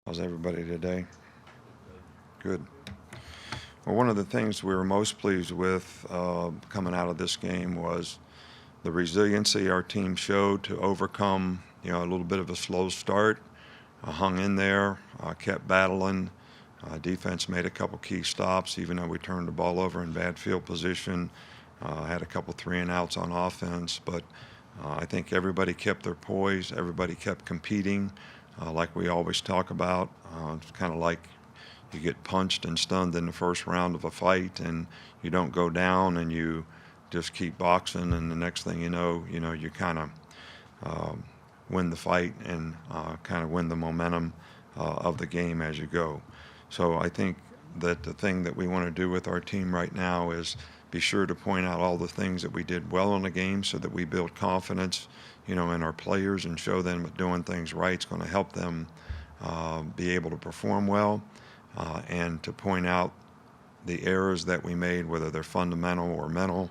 How's everybody today? Good. Well, one of the things we were most pleased with coming out of this game was the resiliency our team showed to overcome, a little bit of a slow start. Hung in there, kept battling. Defense made a couple key stops, even though we turned the ball over in bad field position. Had a couple 3-and-outs on offense, but I think everybody kept their poise. Everybody kept competing, like we always talk about. It's kind of like you get punched and stunned in the first round of a fight, and you don't go down, and you just keep boxing, and the next thing you kind of win the fight and kind of win the momentum of the game as you go. So I think that the thing that we want to do with our team right now is be sure to point out all the things that we did well in the game so that we build confidence, in our players and show them that doing things right is going to help them be able to perform well, and to point out the errors that we made, whether they're fundamental or mental,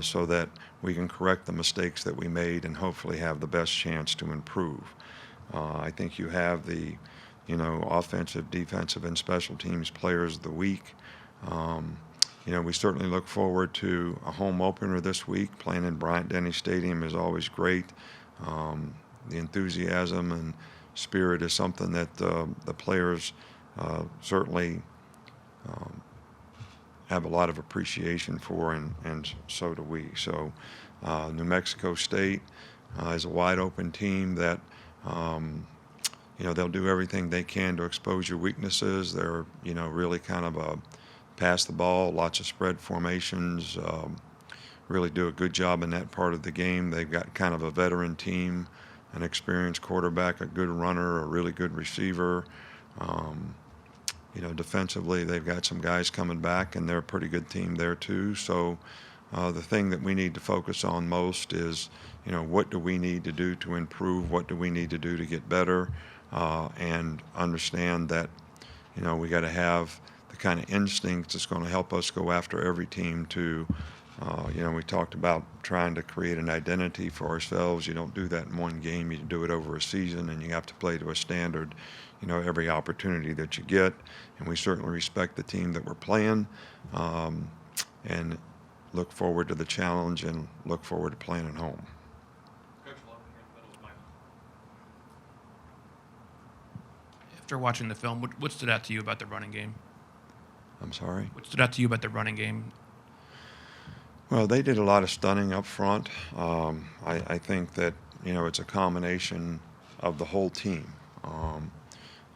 so that we can correct the mistakes that we made and hopefully have the best chance to improve. I think you have the, offensive, defensive, and special teams players of the week. We certainly look forward to a home opener this week. Playing in Bryant-Denny Stadium is always great. The enthusiasm and spirit is something that the players certainly have a lot of appreciation for, and so do we. So New Mexico State is a wide open team that they'll do everything they can to expose your weaknesses. They're really kind of a pass the ball, lots of spread formations, really do a good job in that part of the game. They've got kind of a veteran team, an experienced quarterback, a good runner, a really good receiver. Defensively, they've got some guys coming back, and they're a pretty good team there too. So the thing that we need to focus on most is, what do we need to do to improve? What do we need to do to get better? And understand that, we got to have the kind of instincts that's going to help us go after every team to, we talked about trying to create an identity for ourselves. You don't do that in one game. You do it over a season, and you have to play to a standard, every opportunity that you get. And we certainly respect the team that we're playing, and look forward to the challenge and look forward to playing at home. After watching the film, what stood out to you about the running game? I'm sorry? What stood out to you about the running game? Well, they did a lot of stunning up front. I think that, it's a combination of the whole team.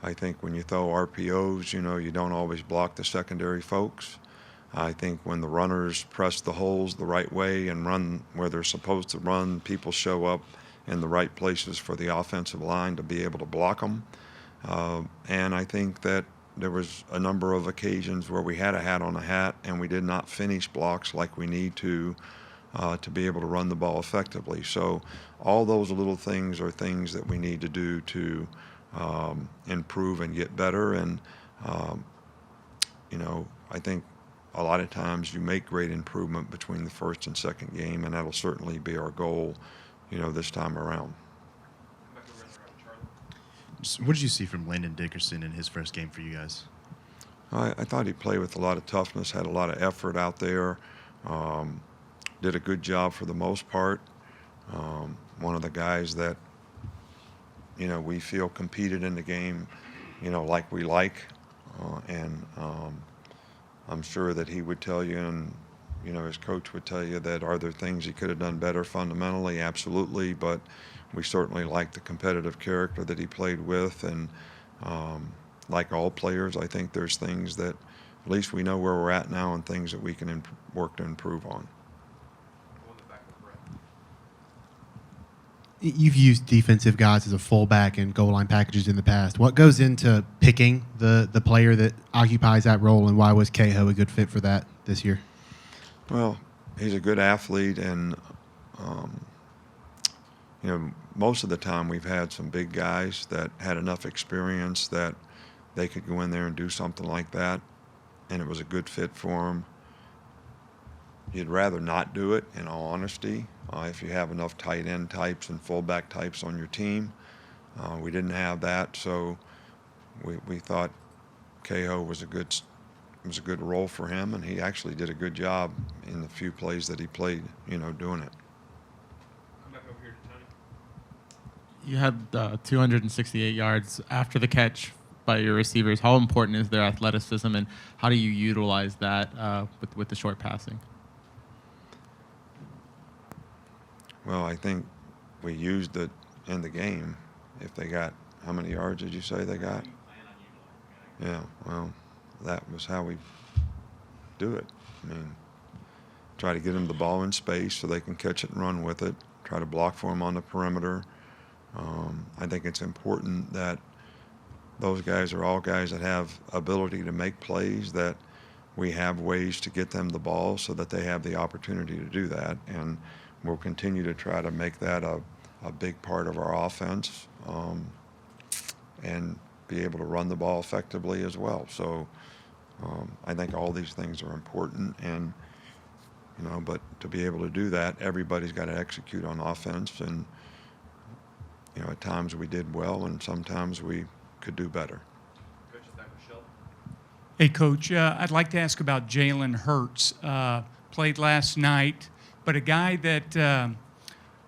I think when you throw RPOs, you don't always block the secondary folks. I think when the runners press the holes the right way and run where they're supposed to run, people show up in the right places for the offensive line to be able to block them. And I think that there was a number of occasions where we had a hat on a hat and we did not finish blocks like we need to be able to run the ball effectively. So all those little things are things that we need to do to improve and get better. And, I think a lot of times you make great improvement between the first and second game, and that'll certainly be our goal, this time around. What did you see from Linden Dickerson in his first game for you guys? I thought he played with a lot of toughness, had a lot of effort out there, did a good job for the most part. One of the guys that, we feel competed in the game, like we like. And I'm sure that he would tell you, and, his coach would tell you, that are there things he could have done better fundamentally? Absolutely. But we certainly like the competitive character that he played with. And like all players, I think there's things that at least we know where we're at now and things that we can work to improve on. You've used defensive guys as a fullback in goal line packages in the past. What goes into picking the player that occupies that role, and why was Cahill a good fit for that this year? Well, he's a good athlete, and most of the time we've had some big guys that had enough experience that they could go in there and do something like that, and it was a good fit for them. You'd rather not do it, in all honesty, if you have enough tight end types and fullback types on your team. We didn't have that, so we thought Cahill was a good role for him, and he actually did a good job in the few plays that he played, doing it. Come back over here to Tony. You had 268 yards after the catch by your receivers. How important is their athleticism, and how do you utilize that with the short passing? Well, I think we used it in the game. If they got, how many yards did you say they got? Yeah, well, that was how we do it. I mean, try to get them the ball in space so they can catch it and run with it. Try to block for them on the perimeter. I think it's important that those guys are all guys that have ability to make plays, that we have ways to get them the ball so that they have the opportunity to do that. And we'll continue to try to make that a big part of our offense, and be able to run the ball effectively as well. So I think all these things are important, and but to be able to do that, everybody's got to execute on offense. And at times we did well, and sometimes we could do better. Coach, is that Michelle? Hey, Coach, I'd like to ask about Jalen Hurts. Played last night, but a guy that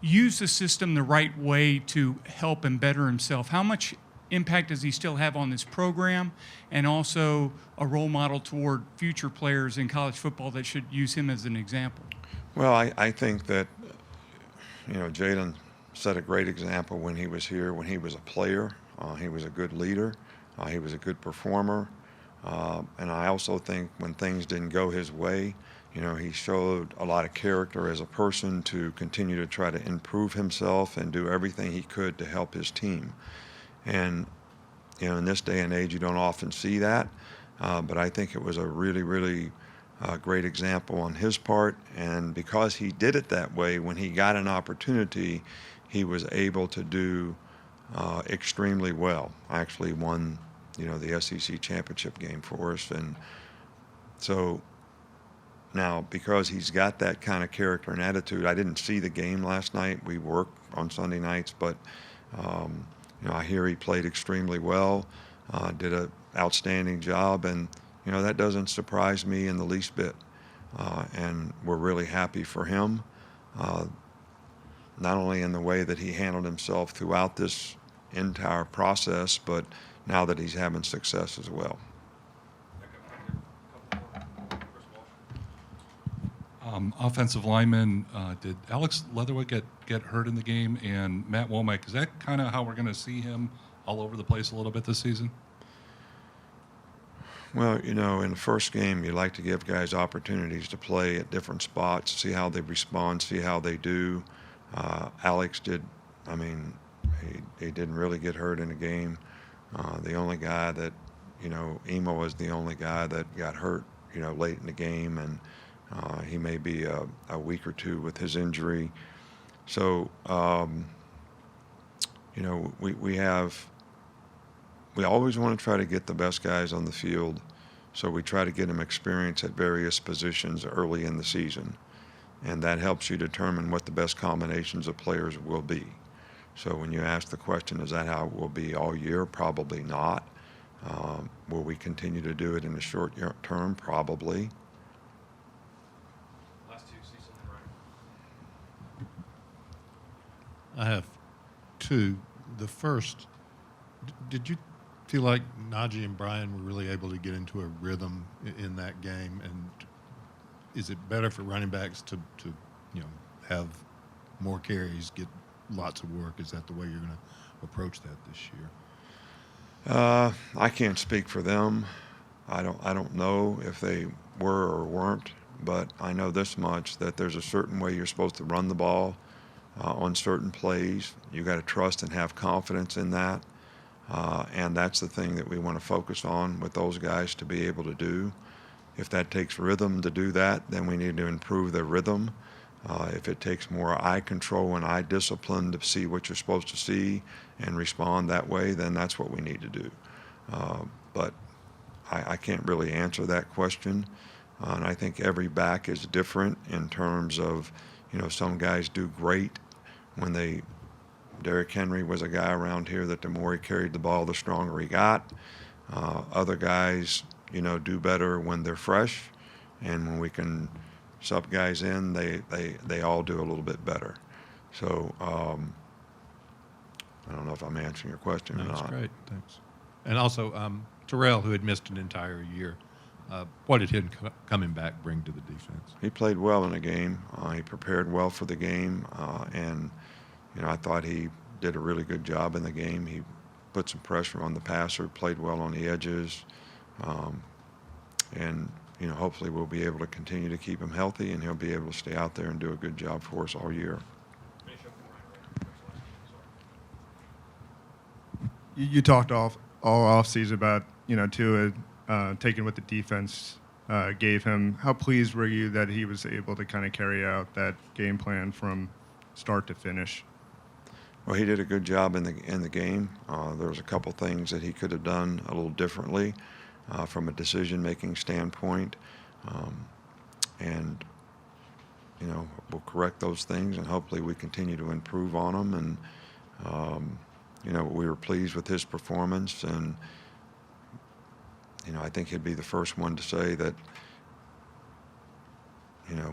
used the system the right way to help and better himself. How much impact does he still have on this program, and also a role model toward future players in college football that should use him as an example? Well, I think that, Jalen set a great example when he was here, when he was a player. He was a good leader. He was a good performer. And I also think when things didn't go his way, he showed a lot of character as a person to continue to try to improve himself and do everything he could to help his team. And, in this day and age, you don't often see that. But I think it was a really, really great example on his part. And because he did it that way, when he got an opportunity, he was able to do extremely well. Actually won, the SEC championship game for us. And so now, because he's got that kind of character and attitude, I didn't see the game last night. We work on Sunday nights, but I hear he played extremely well, did an outstanding job, and that doesn't surprise me in the least bit. And we're really happy for him, not only in the way that he handled himself throughout this entire process, but now that he's having success as well. Offensive lineman, did Alex Leatherwood get hurt in the game? And Matt Womack, is that kind of how we're going to see him all over the place a little bit this season? Well, in the first game, you like to give guys opportunities to play at different spots, see how they respond, see how they do. Alex did, he didn't really get hurt in the game. The only guy that, Emo was the only guy that got hurt, late in the game, and he may be a week or two with his injury. So, we always want to try to get the best guys on the field, so we try to get them experience at various positions early in the season, and that helps you determine what the best combinations of players will be. So when you ask the question, is that how it will be all year? Probably not. Will we continue to do it in the short term? Probably. Last two, Cecil and Ryan. I have two. The first, did you feel like Najee and Brian were really able to get into a rhythm in that game? And is it better for running backs to have more carries, get lots of work? Is that the way you're going to approach that this year? I can't speak for them. I don't know if they were or weren't, but I know this much, that there's a certain way you're supposed to run the ball on certain plays. You got to trust and have confidence in that, and that's the thing that we want to focus on with those guys to be able to do. If that takes rhythm to do that, then we need to improve their rhythm. If it takes more eye control and eye discipline to see what you're supposed to see and respond that way, then that's what we need to do. But I can't really answer that question. And I think every back is different in terms of, some guys do great when they Derrick Henry was a guy around here that the more he carried the ball, the stronger he got. Other guys, do better when they're fresh, and when we can sub guys in, they all do a little bit better. So I don't know if I'm answering your question or That's not. great. Thanks. And also, Terrell, who had missed an entire year, what did him coming back bring to the defense? He played well in the game. He prepared well for the game, and I thought he did a really good job in the game. He put some pressure on the passer, played well on the edges, and hopefully we'll be able to continue to keep him healthy, and he'll be able to stay out there and do a good job for us all year. You talked all offseason about Tua taking what the defense gave him. How pleased were you that he was able to kind of carry out that game plan from start to finish? Well, he did a good job in the game. There was a couple things that he could have done a little differently from a decision-making standpoint, and we'll correct those things, and hopefully we continue to improve on them. And we were pleased with his performance, and I think he'd be the first one to say that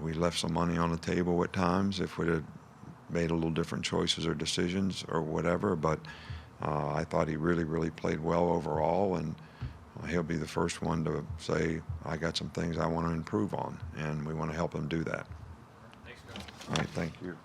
we left some money on the table at times if we'd have made a little different choices or decisions or whatever. But I thought he really, really played well overall, and he'll be the first one to say, I got some things I want to improve on, and we want to help him do that. Thanks, guys. All right, thank you.